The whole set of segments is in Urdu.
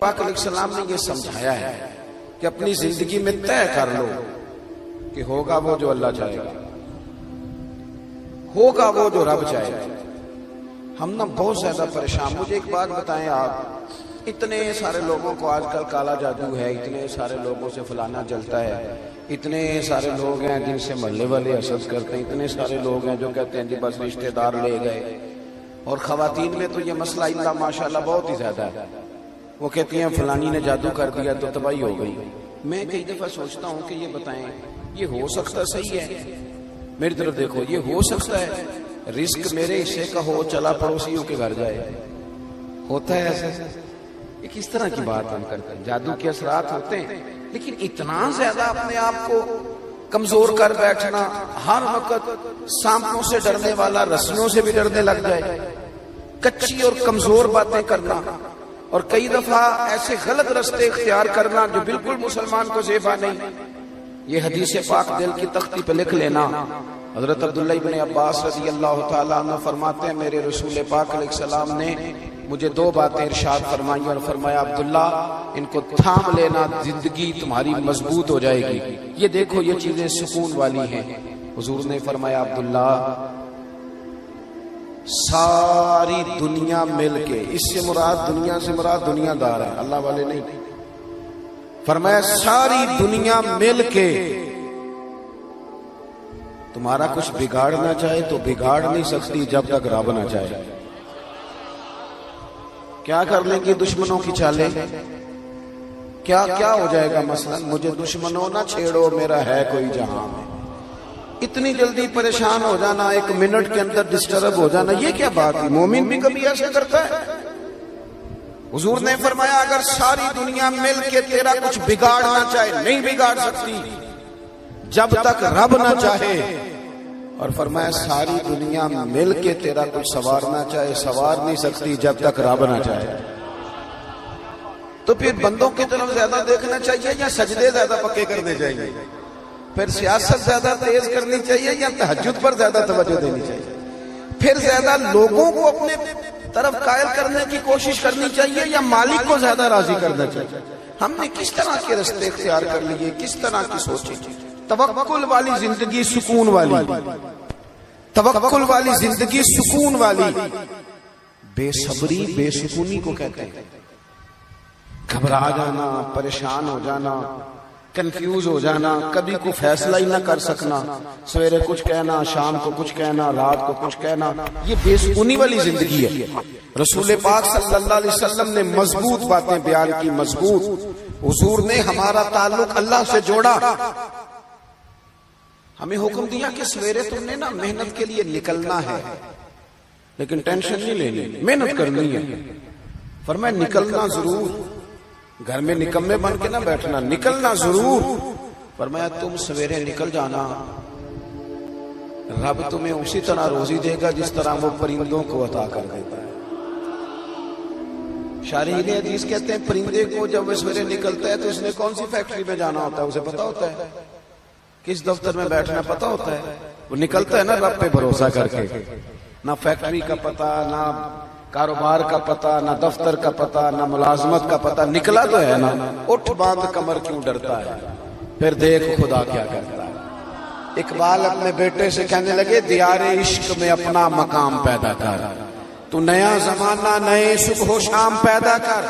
پاک علیہ السلام نے یہ سمجھایا ہے کہ اپنی زندگی میں طے کر لو کہ ہوگا وہ جو اللہ چاہے گا، ہوگا وہ جو رب چاہے گا۔ ہم نا بہت زیادہ پریشان۔ مجھے ایک بات بتائیں، آپ اتنے سارے لوگوں کو آج کل کالا جادو ہے، اتنے سارے لوگوں سے فلانا جلتا ہے، اتنے سارے لوگ ہیں جن سے محلے والے حسد کرتے ہیں، اتنے سارے لوگ ہیں جو کہتے ہیں جی بس رشتہ دار لے گئے، اور خواتین میں تو یہ مسئلہ اللہ ماشاءاللہ بہت ہی زیادہ ہے۔ وہ کہتی ہیں فلانی نے جادو کر دیا تو تباہی ہو گئی۔ میں کئی دفعہ سوچتا ہوں کہ یہ بتائیں یہ ہو سکتا صحیح ہے؟ میری طرف دیکھو، یہ ہو سکتا ہے رزق میرے حصے کا ہو چلا پڑوسیوں کے گھر جائے؟ ہوتا ہے ایسا؟ یہ کس طرح کی بات ہم کرتے ہیں؟ جادو کے اثرات ہوتے ہیں، لیکن اتنا زیادہ اپنے آپ کو کمزور کر بیٹھنا، ہر وقت سانپوں سے ڈرنے والا رسیوں سے بھی ڈرنے لگ جائے، کچی اور کمزور باتیں کرنا، اور کئی دفعہ ایسے غلط رستے اختیار کرنا جو بالکل مسلمان کو زیبا نہیں۔ یہ حدیث پاک دل کی تختی پہ لکھ لینا۔ حضرت عبداللہ ابن عباس رضی اللہ تعالیٰ عنہ فرماتے ہیں میرے رسول پاک علیہ السلام نے مجھے دو باتیں ارشاد فرمائی اور فرمایا عبداللہ ان کو تھام لینا، زندگی تمہاری مضبوط ہو جائے گی۔ یہ دیکھو یہ چیزیں سکون والی ہیں۔ حضور نے فرمایا عبداللہ ساری دنیا مل کے، اس سے مراد دنیا سے مراد دنیا دار ہے، اللہ والے نہیں، فرمایا ساری دنیا مل کے تمہارا کچھ بگاڑنا چاہے تو بگاڑ نہیں سکتی جب تک رب نہ چاہے۔ کیا کر لیں گے دشمنوں کی چالیں؟ کیا ہو جائے گا؟ مثلا مجھے دشمنوں نہ چھیڑو میرا ہے کوئی جہاں میں۔ اتنی جلدی پریشان ہو جانا، ایک منٹ کے اندر ڈسٹرب ہو جانا، یہ کیا بات ہے؟ مومن بھی کبھی ایسا کرتا ہے؟ حضور نے فرمایا اگر ساری دنیا مل کے تیرا کچھ بگاڑنا چاہے نہیں بگاڑ سکتی جب تک رب نہ چاہے، اور فرمایا ساری دنیا مل کے تیرا کچھ سنوارنا چاہے سنوار نہیں سکتی جب تک رب نہ چاہے۔ تو پھر بندوں کی طرف زیادہ دیکھنا چاہیے یا سجدے زیادہ پکے کرنے چاہیے؟ پھر سیاست زیادہ تیز کرنی چاہیے یا تہجد پر زیادہ توجہ دینی چاہیے؟ پھر زیادہ لوگوں کو اپنے طرف قائل کرنے کی کوشش کرنی چاہیے یا مالک کو زیادہ راضی کرنا چاہیے؟ ہم نے کس طرح کے رستے اختیار کر لیے، کس طرح کی سوچیں؟ توکل والی زندگی سکون والی، توکل والی زندگی سکون والی۔ بے صبری بے سکونی کو کہتے ہیں، گھبرا جانا، پریشان ہو جانا، کنفیوز ہو جانا، کبھی کوئی فیصلہ ہی نہ کر سکنا، سویرے کچھ کہنا، شام کو کچھ کہنا، رات کو کچھ کہنا، یہ بے سکونی والی زندگی ہے۔ رسول پاک صلی اللہ علیہ وسلم نے مضبوط باتیں بیان کی، مضبوط۔ حضور نے ہمارا تعلق اللہ سے جوڑا، ہمیں حکم دیا کہ سویرے تم نے نا محنت کے لیے نکلنا ہے، لیکن ٹینشن نہیں لینی، محنت کرنی ہے۔ فرمایا نکلنا ضرور، گھر میں نکمے بن کے نہ بیٹھنا، نکلنا ضرور۔ فرمایا تم سویرے نکل جانا، رب تمہیں اسی طرح روزی دے گا جس طرح وہ پرندوں کو عطا کر دیتا ہے۔ شارحین حدیث کہتے ہیں پرندے کو جب وہ سویرے نکلتا ہے تو اس نے کون سی فیکٹری میں جانا ہوتا ہے اسے پتا ہوتا ہے، کس دفتر میں بیٹھنا پتا ہوتا ہے، وہ نکلتا ہے نا رب پہ بھروسہ کر کے، نہ فیکٹری کا پتا، نہ کاروبار کا پتا، نہ دفتر کا پتا، نہ ملازمت کا پتا، نکلا تو ہے نا۔ اٹھ باندھ کمر کیوں ڈرتا ہے، پھر دیکھ خدا کیا کرتا ہے۔ اقبال اپنے بیٹے سے کہنے لگے دیار عشق میں اپنا مقام پیدا کر، تو نیا زمانہ نئے صبح و شام پیدا کر،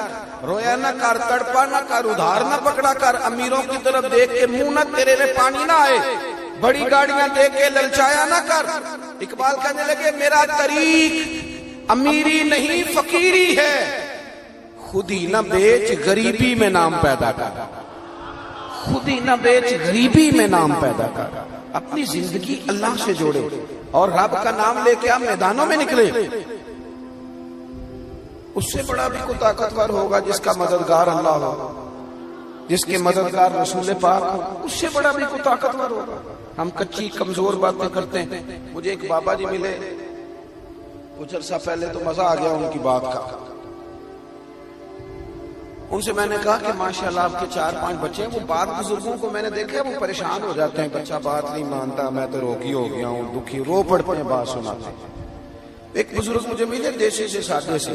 رویا نہ کر، تڑپا نہ کر، ادھار نہ پکڑا کر، امیروں کی طرف دیکھ کے منہ نہ تیرے میں پانی نہ آئے، بڑی گاڑیاں دیکھ کے للچایا نہ کر۔ اقبال کہنے لگے میرا طریق امیری نہیں فقیری ہے، خود ہی نہ بیچ غریبی میں نام پیدا کر، خود ہی نہ بیچ غریبی میں نام پیدا کر۔ اپنی زندگی اللہ سے جوڑے اور رب کا نام لے کے آپ میدانوں میں نکلے۔ اس سے بڑا بھی کوئی طاقتور ہوگا جس کا مددگار اللہ ہو، جس کے مددگار رسول پاک ہو، اس سے بڑا بھی کوئی طاقتور ہوگا۔ ہم کچی کمزور باتیں کرتے ہیں۔ مجھے ایک بابا جی ملے کچھ عرصہ پہلے، تو مزہ آ گیا ان کی بات کا۔ ان سے میں نے کہا کہ ماشاءاللہ آپ کے 4-5 بچے ہیں۔ وہ بعض بزرگوں کو میں نے دیکھا وہ پریشان ہو جاتے ہیں، بچہ بات نہیں مانتا، میں تو روکی ہو گیا ہوں، دکھی، رو پڑتے ہیں بات سناتے ہیں۔ ایک بزرگ مجھے ملے دیسی سے، سادے سے،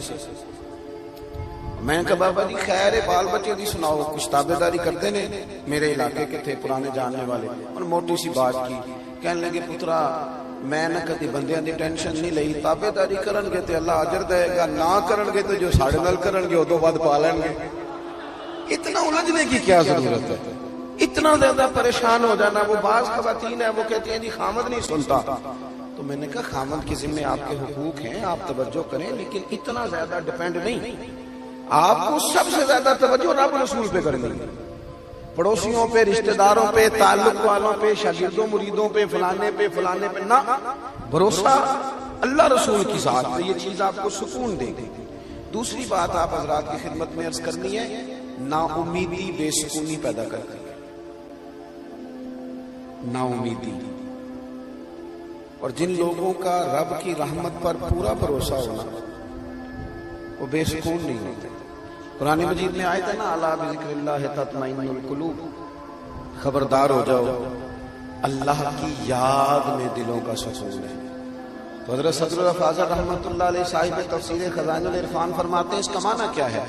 میں کہا بابا جی خیر ہے بال بچے دی سناؤ کچھ تابے داری کرتے نے. میرے علاقے کے تھے پرانے جاننے والے, اور موٹی سی بات کی, کہنے لگے پترا میں نہ کدی بندیاں دی ٹینشن نہیں لئی, تابے داری کرن گے تے اللہ اجر دے گا, نہ کرن گے تے جو ساڑے نال کرن گے او تو بعد پا لین گے. اتنا الجھنے کی کیا ضرورت ہے, اتنا زیادہ پریشان ہو جانا. وہ بعض خواتین ہیں وہ کہتی ہیں جی خامد نہیں سنتا, تو میں نے کہا خامد کے ذمہ آپ کے حقوق ہیں, آپ توجہ کریں, لیکن اتنا زیادہ ڈیپینڈ نہیں. آپ کو سب سے زیادہ توجہ رب رسول پہ کرنی ہے, پڑوسیوں پہ, رشتہ داروں پہ, تعلق والوں پہ, شاگردوں مریدوں پہ, فلانے پہ نہ, بھروسہ اللہ رسول کی ذات پہ. یہ چیز آپ کو سکون دے گی. دوسری بات آپ حضرات کی خدمت میں عرض کرنی ہے, نا امیدی بے سکونی پیدا کرتی ہے. نا امیدی, اور جن لوگوں کا رب کی رحمت پر پورا بھروسہ ہونا وہ بے سکون نہیں ہوتے. قرآن مجید میں آیت ہے نا, الا بذکر اللہ تطمئن القلوب, خبردار ہو جاؤ اللہ کی یاد میں دلوں کا سکون ہے. تو حضرت صدر الفاضل رحمۃ اللہ علیہ صاحب تفسیر خزائن العرفان فرماتے ہیں اس کا معنی کیا ہے.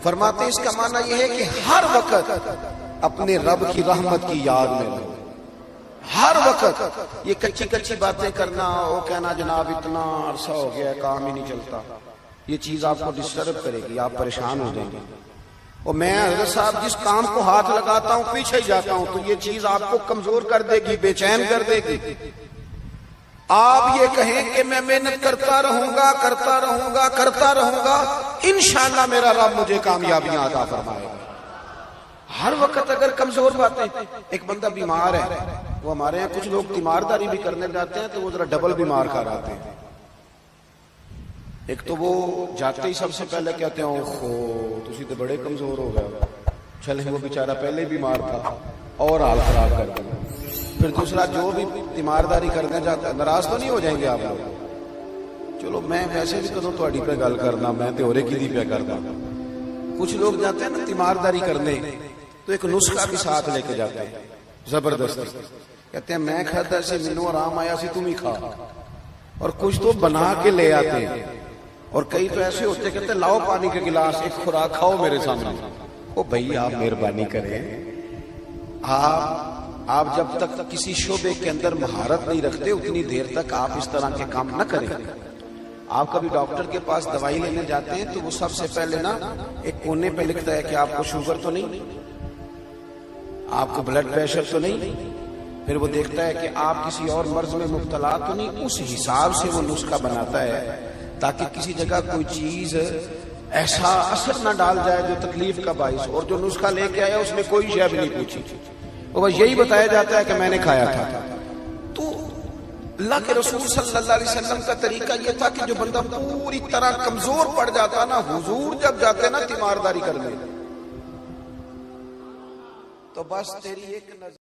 فرماتے ہیں اس کا معنی یہ ہے کہ ہر وقت اپنے رب کی رحمت کی یاد میں رہو. ہر وقت یہ کچی باتیں کرنا, وہ کہنا جناب اتنا عرصہ ہو گیا کام ہی نہیں چلتا, یہ چیز آپ کو ڈسٹرب کرے گی, آپ پریشان ہو جائیں گے. اور میں حضرت صاحب جس کام کو ہاتھ لگاتا ہوں پیچھے ہی جاتا ہوں, تو یہ چیز آپ کو کمزور کر دے گی, بے چین کر دے گی. آپ یہ کہیں کہ میں محنت کرتا رہوں گا, انشاءاللہ میرا رب مجھے کامیابیاں عطا فرمائے گا. ہر وقت اگر کمزور باتیں, ایک بندہ بیمار ہے, وہ ہمارے یہاں کچھ لوگ تیمارداری بھی کرنے جاتے ہیں تو وہ ذرا ڈبل بیمار کر آتے ہیں. ایک تو وہ جاتے ہی سب سے پہلے کہتے ہیں اوہو تسی تو بڑے کمزور ہو گئے, چلے وہ بیچارہ پہلے بیمار تھا اور حال خراب کر دیا. پھر دوسرا جو بھی تیمارداری کرنے جاتا ہے, ناراض تو نہیں ہو جائیں گے آپ لوگ, چلو میں ویسے بھی کدوں تہاڈی پہ گل کرنا, میں تے اورے کی دی پہ کرنا. کچھ لوگ جاتے ہیں نا تیمارداری کرنے تو ایک نسخہ بھی ساتھ لے کے جاتے ہیں زبردستی, کہتے ہیں میں کھاتا سی مینوں آرام آیا سی تم ہی کھا, اور کچھ تو بنا کے لے آتے ہیں. اور کئی تو ایسے ہوتے کہتے ہیں لاؤ پانی کے گلاس, ایک خوراک کھاؤ میرے سامنے. او بھائی آپ مہربانی کریں, آپ جب تک کسی شعبے کے اندر مہارت نہیں رکھتے اتنی دیر تک آپ اس طرح کے کام نہ کریں. آپ کبھی ڈاکٹر کے پاس دوائی لینے جاتے ہیں تو وہ سب سے پہلے نا ایک کونے پہ لکھتا ہے کہ آپ کو شوگر تو نہیں, آپ کو بلڈ پریشر تو نہیں, پھر وہ دیکھتا ہے کہ آپ کسی اور مرض میں مبتلا تو نہیں. اس حساب سے وہ نسخہ بناتا ہے تاکہ کسی جگہ کوئی چیز ایسا اثر نہ ڈال جائے جو تکلیف کا باعث. اور جو نسخہ لے کے آیا اس نے کوئی شے بھی نہیں پوچھی, وہ بس یہی بتایا جاتا ہے کہ میں نے کھایا تھا. تو اللہ کے رسول صلی اللہ علیہ وسلم کا طریقہ یہ تھا کہ جو بندہ پوری طرح کمزور پڑ جاتا نا, حضور جب جاتے نا تیمارداری کرنے, تو بس تیری ایک نظر